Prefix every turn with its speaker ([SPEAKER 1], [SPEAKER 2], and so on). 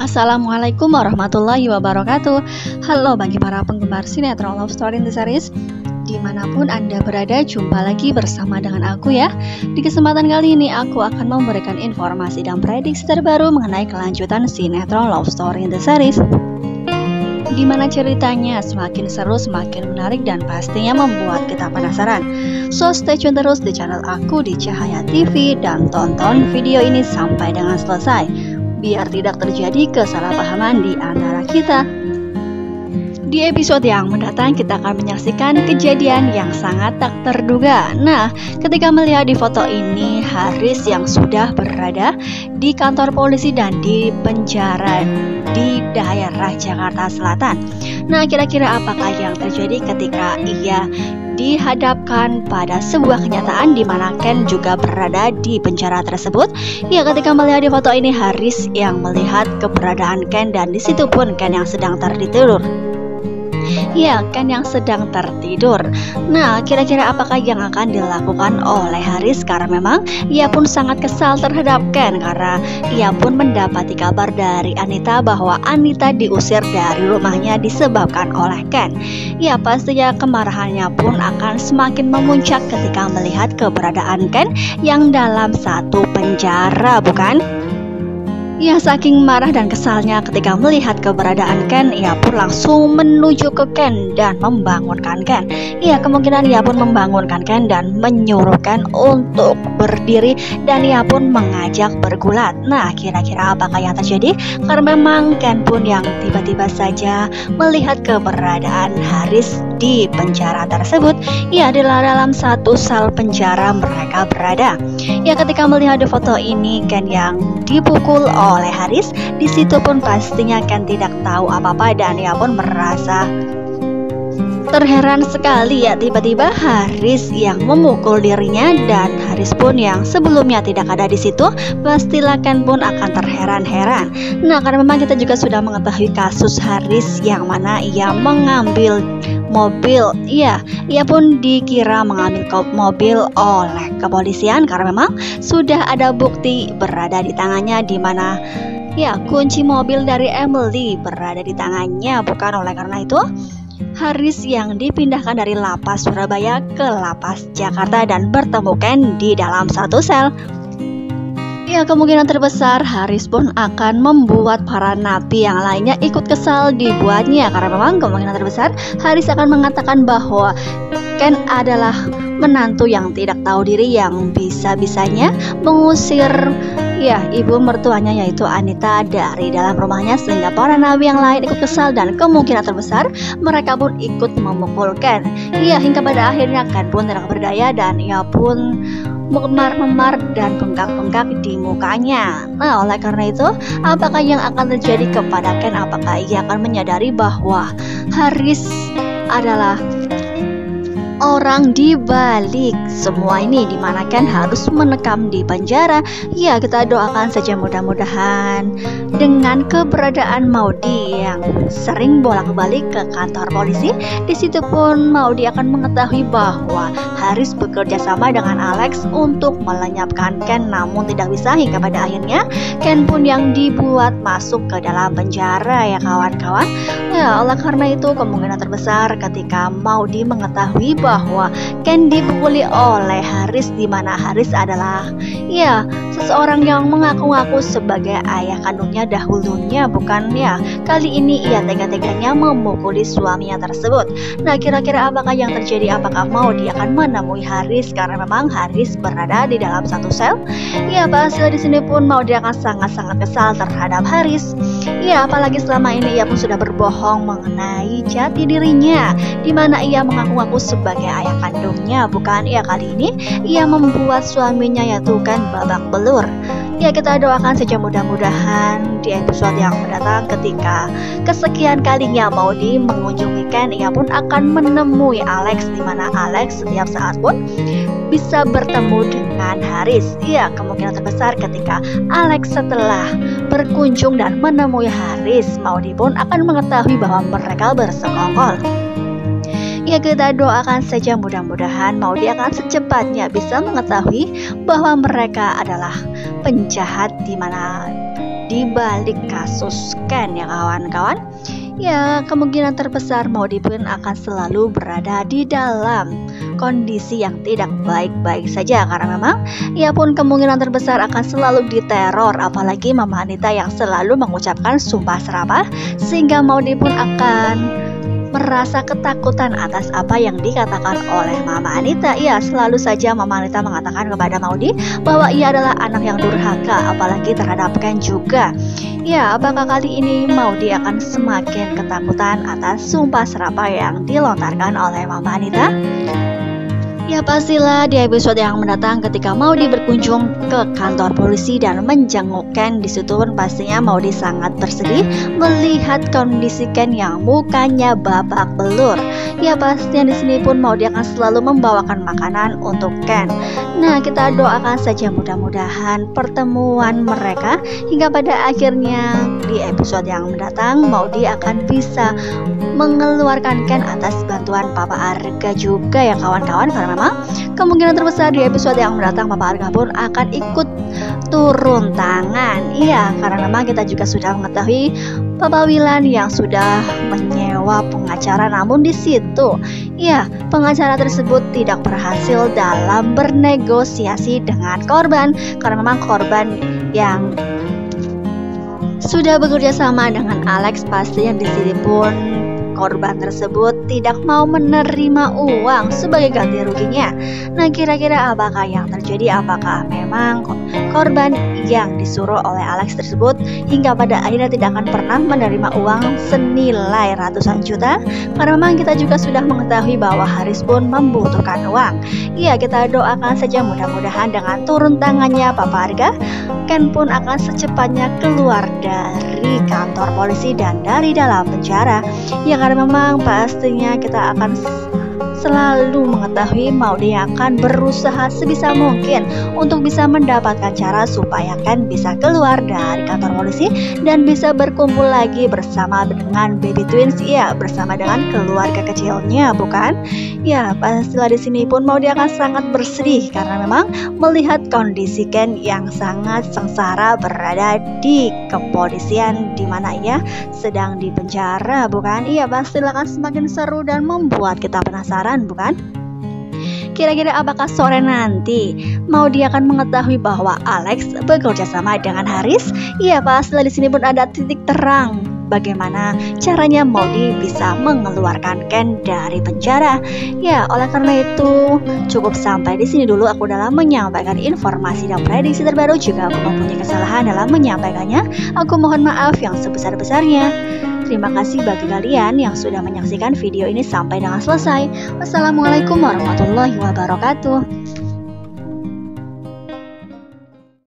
[SPEAKER 1] Assalamualaikum warahmatullahi wabarakatuh. Halo bagi para penggemar sinetron Love Story in the Series, dimanapun Anda berada, jumpa lagi bersama dengan aku ya. Di kesempatan kali ini aku akan memberikan informasi dan prediksi terbaru mengenai kelanjutan sinetron Love Story in the Series. Gimana ceritanya, semakin seru, semakin menarik, dan pastinya membuat kita penasaran. So stay tune terus di channel aku di Cahaya TV dan tonton video ini sampai dengan selesai, biar tidak terjadi kesalahpahaman di antara kita. Di episode yang mendatang kita akan menyaksikan kejadian yang sangat tak terduga. Nah, ketika melihat di foto ini Haris yang sudah berada di kantor polisi dan di penjara di daerah Jakarta Selatan. Nah, kira-kira apakah yang terjadi ketika ia dihadapkan pada sebuah kenyataan di mana Ken juga berada di penjara tersebut? Ya, ketika melihat di foto ini Haris yang melihat keberadaan Ken, dan di situ pun Ken yang sedang tertidur. Ya, Ken yang sedang tertidur. Nah, kira-kira apakah yang akan dilakukan oleh Haris? Karena memang ia pun sangat kesal terhadap Ken, karena ia pun mendapati kabar dari Anita bahwa Anita diusir dari rumahnya disebabkan oleh Ken. Ya, pastinya kemarahannya pun akan semakin memuncak ketika melihat keberadaan Ken yang dalam satu penjara, bukan? Ya, saking marah dan kesalnya ketika melihat keberadaan Ken, ia pun langsung menuju ke Ken dan membangunkan Ken. Ya, kemungkinan ia pun membangunkan Ken dan menyuruh Ken untuk berdiri, dan ia pun mengajak bergulat. Nah, kira-kira apakah yang terjadi? Karena memang Ken pun yang tiba-tiba saja melihat keberadaan Haris di penjara tersebut. Ya, di dalam satu sel penjara mereka berada. Ya, ketika melihat di foto ini Ken yang dipukul oleh Haris, di situ pun pastinya Ken tidak tahu apa-apa dan ia pun merasa terheran sekali. Ya, tiba-tiba Haris yang memukul dirinya, dan Haris pun yang sebelumnya tidak ada di situ, pastilah Ken pun akan terheran-heran. Nah, karena memang kita juga sudah mengetahui kasus Haris yang mana ia mengambil mobil. Iya, ia pun dikira mengambil mobil oleh kepolisian karena memang sudah ada bukti berada di tangannya, di mana ya kunci mobil dari Emily berada di tangannya. Bukan oleh karena itu Haris yang dipindahkan dari lapas Surabaya ke lapas Jakarta dan bertemu Ken di dalam satu sel. Ya, kemungkinan terbesar Haris pun akan membuat para napi yang lainnya ikut kesal dibuatnya, karena memang kemungkinan terbesar Haris akan mengatakan bahwa Ken adalah menantu yang tidak tahu diri yang bisa-bisanya mengusir ya ibu mertuanya yaitu Anita dari dalam rumahnya, sehingga para napi yang lain ikut kesal dan kemungkinan terbesar mereka pun ikut memukul Ken. Ya, hingga pada akhirnya Ken pun tidak berdaya dan ia pun memar-memar dan bengkak-bengkak di mukanya. Nah, oleh karena itu, apakah yang akan terjadi kepada Ken? Apakah ia akan menyadari bahwa Haris adalah orang di balik semua ini, di mana Ken harus menekam di penjara? Ya, kita doakan saja mudah-mudahan dengan keberadaan Maudy yang sering bolak-balik ke kantor polisi, di situ pun Maudy akan mengetahui bahwa Haris bekerja sama dengan Alex untuk melenyapkan Ken, namun tidak bisa, hingga pada akhirnya Ken pun yang dibuat masuk ke dalam penjara ya kawan-kawan. Ya, oleh karena itu kemungkinan terbesar ketika Maudy mengetahui bahwa Ken dipukuli oleh Haris, di mana Haris adalah ya seseorang yang mengaku-ngaku sebagai ayah kandungnya dahulunya, bukan ya. Kali ini ia tega-teganya memukuli suaminya tersebut. Nah, kira-kira apakah yang terjadi? Apakah Maudy akan menemui Haris karena memang Haris berada di dalam satu sel? Ya, pasti di sini pun Maudy akan sangat-sangat kesal terhadap Haris. Ya, apalagi selama ini ia pun sudah berbohong mengenai jati dirinya, di mana ia mengaku-ngaku sebagai ayah kandungnya, bukan ya. Kali ini ia membuat suaminya yaitu Ken babak belur. Ya, kita doakan saja mudah-mudahan di episode yang mendatang ketika kesekian kalinya Maudy mengunjungi Ken, ia pun akan menemui Alex, di mana Alex setiap saat pun bisa bertemu dengan Haris. Ya, kemungkinan terbesar ketika Alex setelah berkunjung dan menemui Haris, Maudy pun akan mengetahui bahwa mereka bersekongkol. Ya, kita doakan saja mudah-mudahan Maudy akan secepatnya bisa mengetahui bahwa mereka adalah penjahat, di mana di balik kasus Ken ya kawan-kawan? Ya, kemungkinan terbesar Maudi pun akan selalu berada di dalam kondisi yang tidak baik-baik saja, karena memang ia pun kemungkinan terbesar akan selalu diteror, apalagi Mama Anita yang selalu mengucapkan sumpah serapah, sehingga Maudi pun akan merasa ketakutan atas apa yang dikatakan oleh Mama Anita. Ya, selalu saja Mama Anita mengatakan kepada Maudi bahwa ia adalah anak yang durhaka, apalagi terhadap Ken juga. Ya, apakah kali ini Maudi akan semakin ketakutan atas sumpah serapah yang dilontarkan oleh Mama Anita? Ya, pastilah di episode yang mendatang ketika Maudi berkunjung ke kantor polisi dan menjenguk Ken, di situ pun pastinya Maudi sangat bersedih melihat kondisi Ken yang mukanya babak belur. Ya, pastinya di sini pun Maudi akan selalu membawakan makanan untuk Ken. Nah, kita doakan saja mudah-mudahan pertemuan mereka hingga pada akhirnya di episode yang mendatang Maudi akan bisa mengeluarkan Ken atas bantuan Papa Arga juga ya kawan-kawan, karena memang kemungkinan terbesar di episode yang mendatang Papa Arga pun akan ikut turun tangan. Iya, karena memang kita juga sudah mengetahui Papa Wilan yang sudah menyewa pengacara, namun di situ ya pengacara tersebut tidak berhasil dalam bernegosiasi dengan korban, karena memang korban yang sudah bekerja sama dengan Alex pastinya di sini pun korban tersebut tidak mau menerima uang sebagai ganti ruginya. Nah, kira-kira apakah yang terjadi? Apakah memang korban yang disuruh oleh Alex tersebut hingga pada akhirnya tidak akan pernah menerima uang senilai ratusan juta? Karena memang kita juga sudah mengetahui bahwa Haris pun membutuhkan uang. Iya, kita doakan saja mudah-mudahan dengan turun tangannya Papa Arga, Ken pun akan secepatnya keluar dari kantor polisi dan dari dalam penjara. Ya, karena memang pastinya kita akan selalu mengetahui Maudi akan berusaha sebisa mungkin untuk bisa mendapatkan cara supaya Ken bisa keluar dari kantor polisi dan bisa berkumpul lagi bersama dengan baby twins, ya, bersama dengan keluarga kecilnya, bukan? Ya, pastilah di sini pun Maudi akan sangat bersedih karena memang melihat kondisi Ken yang sangat sengsara berada di kepolisian, di mana ia sedang di penjara, bukan? Iya, pastilah akan semakin seru dan membuat kita penasaran, bukan? Kira-kira apakah sore nanti Maudi akan mengetahui bahwa Alex bekerja sama dengan Haris? Iya, pastilah di sini pun ada titik terang bagaimana caranya Maudi bisa mengeluarkan Ken dari penjara. Ya, oleh karena itu cukup sampai di sini dulu aku dalam menyampaikan informasi dan prediksi terbaru. Jika aku mempunyai kesalahan dalam menyampaikannya, aku mohon maaf yang sebesar-besarnya. Terima kasih bagi kalian yang sudah menyaksikan video ini sampai dengan selesai. Wassalamualaikum warahmatullahi wabarakatuh.